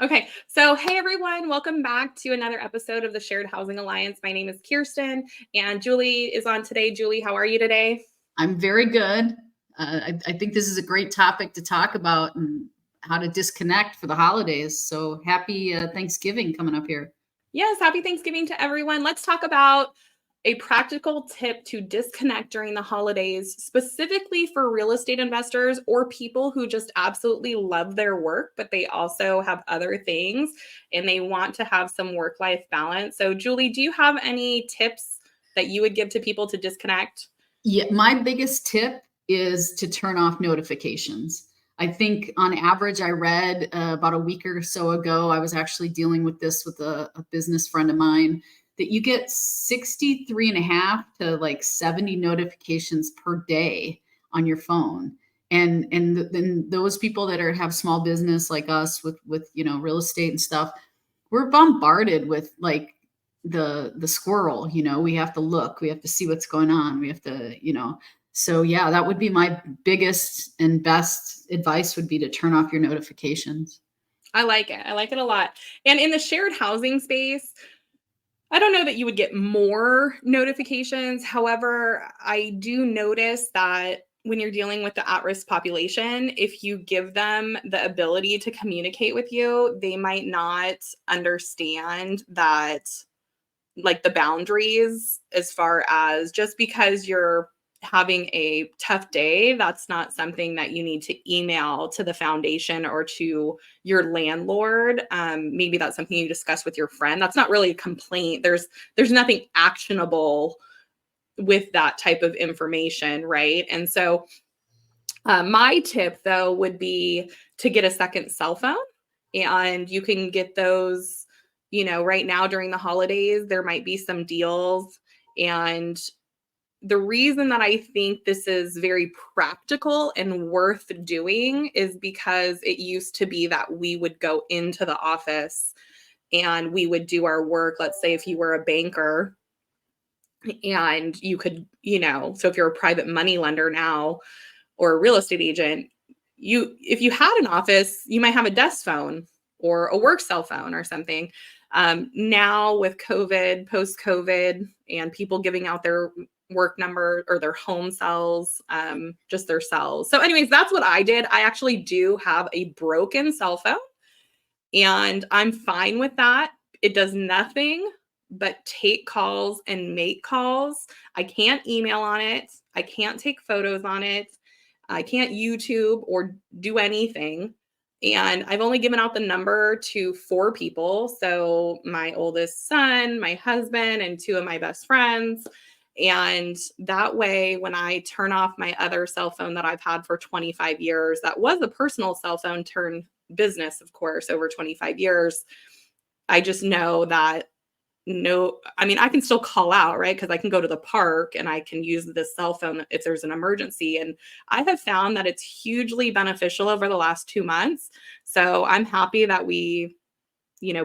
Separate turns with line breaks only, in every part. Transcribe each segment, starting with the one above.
Okay, so hey everyone, welcome back to another episode of the Shared Housing Alliance. My name is Kirsten and Julie is on today. Julie, how are you today?
I'm very good. I think this is a great topic to talk about and how to disconnect for the holidays. So happy Thanksgiving coming up here.
Yes, happy Thanksgiving to everyone. Let's talk about a practical tip to disconnect during the holidays, specifically for real estate investors or people who just absolutely love their work, but they also have other things and they want to have some work-life balance. So, Julie, do you have any tips that you would give to people to disconnect?
Yeah, my biggest tip is to turn off notifications. I think on average, I read about a week or so ago, I was actually dealing with this with a business friend of mine, that you get 63 and a half to like 70 notifications per day on your phone. And then those people that have small business like us with real estate and stuff, we're bombarded with like the squirrel. We have to look, we have to see what's going on, we have to, so yeah, that would be my biggest and best advice, would be to turn off your notifications.
I like it. I like it a lot. And in the shared housing space, I don't know that you would get more notifications. However, I do notice that when you're dealing with the at-risk population, if you give them the ability to communicate with you, they might not understand that, like, the boundaries, as far as just because you're having a tough day, that's not something that you need to email to the foundation or to your landlord. Maybe that's something you discuss with your friend. That's not really a complaint. There's nothing actionable with that type of information, right? And so my tip, though, would be to get a second cell phone. And you can get those, right now during the holidays, there might be some deals. And the reason that I think this is very practical and worth doing is because it used to be that we would go into the office and we would do our work. Let's say if you were a banker and you could, so if you're a private money lender now or a real estate agent, if you had an office, you might have a desk phone or a work cell phone or something. Now with COVID, post-COVID, and people giving out their work number or their home cells, just their cells. So anyways, that's what I did. I actually do have a broken cell phone and I'm fine with that. It does nothing but take calls and make calls. I can't email on it. I can't take photos on it. I can't YouTube or do anything. And I've only given out the number to 4 people. So my oldest son, my husband, and 2 of my best friends. And that way, when I turn off my other cell phone that I've had for 25 years, that was a personal cell phone turned business, of course, over 25 years, I just know that I can still call out, right? Because I can go to the park and I can use this cell phone if there's an emergency. And I have found that it's hugely beneficial over the last 2 months. So I'm happy that we,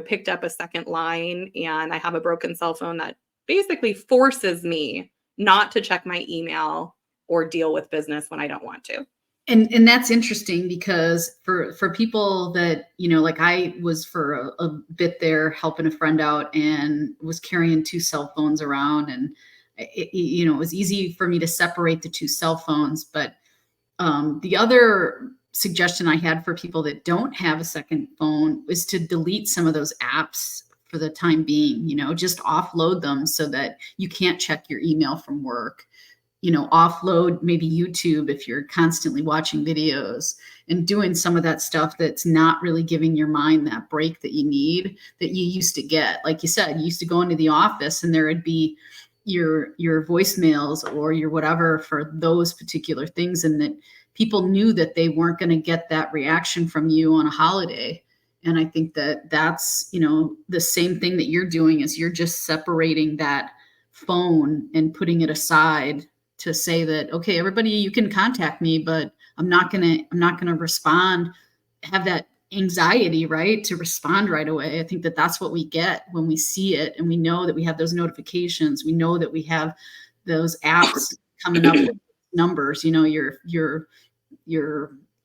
picked up a second line, and I have a broken cell phone that basically forces me not to check my email or deal with business when I don't want to.
And that's interesting, because for people that, like I was for a bit there helping a friend out and was carrying 2 cell phones around, and it was easy for me to separate the 2 cell phones. But the other suggestion I had for people that don't have a second phone is to delete some of those apps for the time being. Just offload them so that you can't check your email from work. Offload maybe YouTube if you're constantly watching videos, and doing some of that stuff that's not really giving your mind that break that you need, that you used to get. Like you said, you used to go into the office and there would be your voicemails or your whatever for those particular things, and that people knew that they weren't going to get that reaction from you on a holiday. And I think that that's, the same thing that you're doing, is you're just separating that phone and putting it aside to say that, okay, everybody, you can contact me, but I'm not going to respond, have that anxiety, right, to respond right away. I think that that's what we get when we see it, and we know that we have those notifications. We know that we have those apps coming up with numbers, your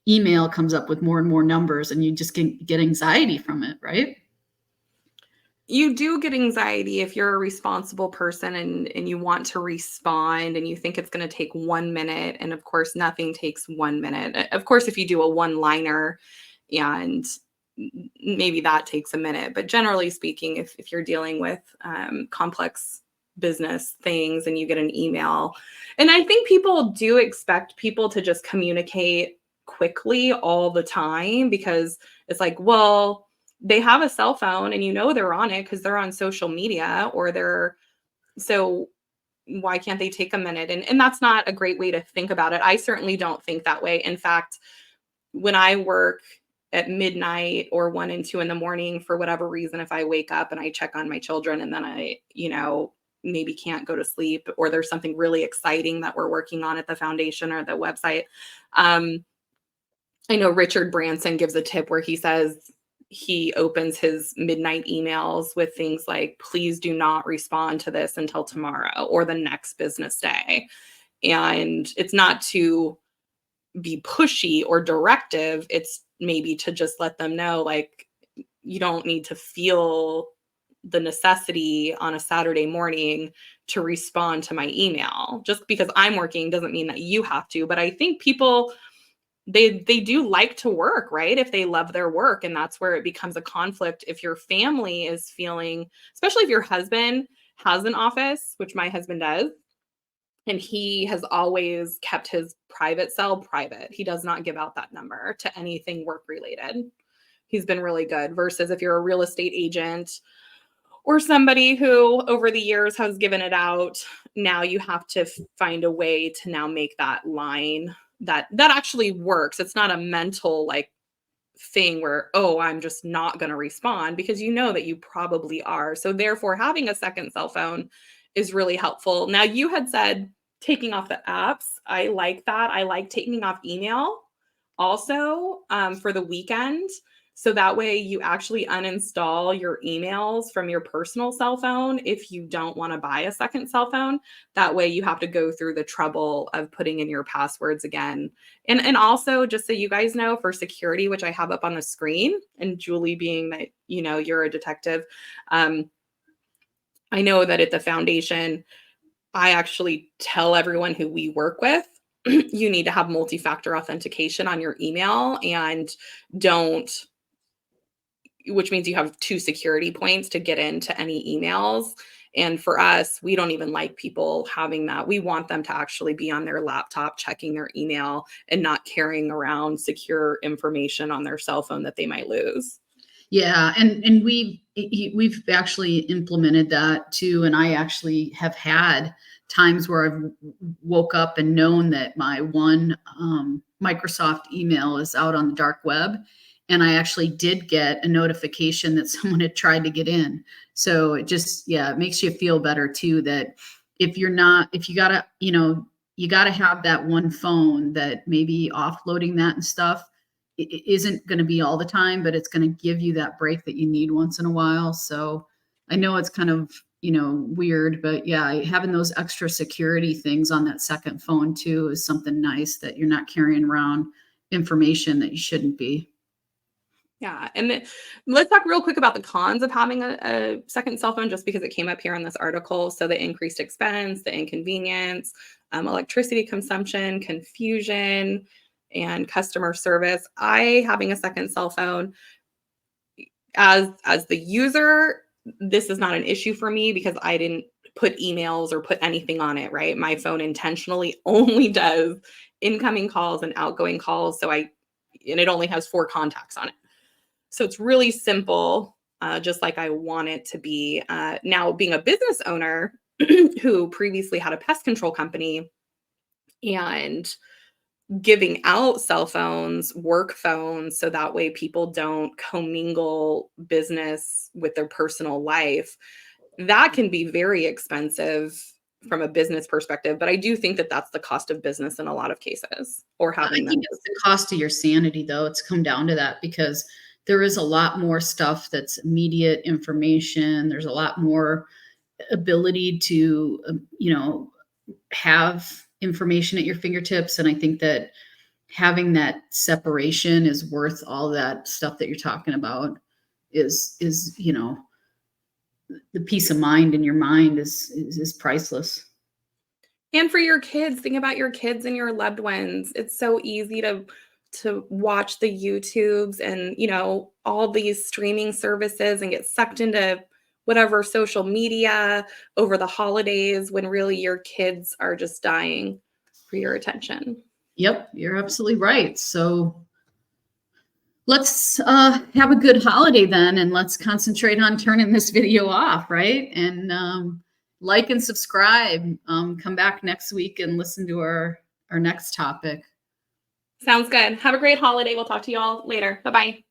email comes up with more and more numbers, and you just get anxiety from it, right?
You do get anxiety if you're a responsible person and you want to respond and you think it's going to take 1 minute. And of course, nothing takes 1 minute. Of course, if you do a one liner and maybe that takes a minute, but generally speaking, if you're dealing with complex business things and you get an email, and I think people do expect people to just communicate quickly all the time because it's like, well, they have a cell phone and they're on it because they're on social media or so why can't they take a minute? And that's not a great way to think about it. I certainly don't think that way. In fact, when I work at midnight or 1 and 2 in the morning, for whatever reason, if I wake up and I check on my children and then I, maybe can't go to sleep, or there's something really exciting that we're working on at the foundation or the website. I know Richard Branson gives a tip where he says he opens his midnight emails with things like, please do not respond to this until tomorrow or the next business day. And it's not to be pushy or directive. It's maybe to just let them know, like, you don't need to feel the necessity on a Saturday morning to respond to my email. Just because I'm working doesn't mean that you have to. But I think people, they do like to work, right? If they love their work. And that's where it becomes a conflict. If your family is feeling, especially if your husband has an office, which my husband does, and he has always kept his private cell private. He does not give out that number to anything work related. He's been really good versus if you're a real estate agent or somebody who over the years has given it out, now you have to find a way to now make that line that actually works. It's not a mental like thing where, oh, I'm just not going to respond, because that you probably are. So therefore having a second cell phone is really helpful. Now, you had said taking off the apps. I like that. I like taking off email also for the weekend. So that way you actually uninstall your emails from your personal cell phone if you don't want to buy a second cell phone. That way you have to go through the trouble of putting in your passwords again. And also, just so you guys know, for security, which I have up on the screen, and Julie, being that, you're a detective, I know that at the foundation, I actually tell everyone who we work with, you need to have multi-factor authentication on your email, and don't, which means you have 2 security points to get into any emails. And for us, we don't even like people having that. We want them to actually be on their laptop checking their email and not carrying around secure information on their cell phone that they might lose.
Yeah, and we've actually implemented that too. And I actually have had times where I've woke up and known that my one Microsoft email is out on the dark web, and I actually did get a notification that someone had tried to get in. So it just, yeah, it makes you feel better too, that if you gotta, you gotta have that one phone that maybe offloading that and stuff it isn't going to be all the time, but it's going to give you that break that you need once in a while. So I know it's kind of, weird, but yeah, having those extra security things on that second phone too is something nice, that you're not carrying around information that you shouldn't be.
Yeah. And let's talk real quick about the cons of having a second cell phone, just because it came up here in this article. So the increased expense, the inconvenience, electricity consumption, confusion, and customer service. Having a second cell phone, as the user, this is not an issue for me because I didn't put emails or put anything on it, right? My phone intentionally only does incoming calls and outgoing calls. And it only has 4 contacts on it. So it's really simple, just like I want it to be. Now, being a business owner who previously had a pest control company and giving out cell phones, work phones, so that way people don't commingle business with their personal life, that can be very expensive from a business perspective. But I do think that that's the cost of business in a lot of cases, or
I
having them.
think it's the cost of your sanity, though. It's come down to that, because there is a lot more stuff that's immediate information. There's a lot more ability to, have information at your fingertips. And I think that having that separation is worth all that stuff that you're talking about. Is the peace of mind in your mind is priceless.
And for your kids, think about your kids and your loved ones. It's so easy to watch the YouTubes and, all these streaming services and get sucked into whatever social media over the holidays when really your kids are just dying for your attention.
Yep, you're absolutely right. So let's have a good holiday then, and let's concentrate on turning this video off, right? And like and subscribe. Come back next week and listen to our next topic.
Sounds good. Have a great holiday. We'll talk to you all later. Bye-bye.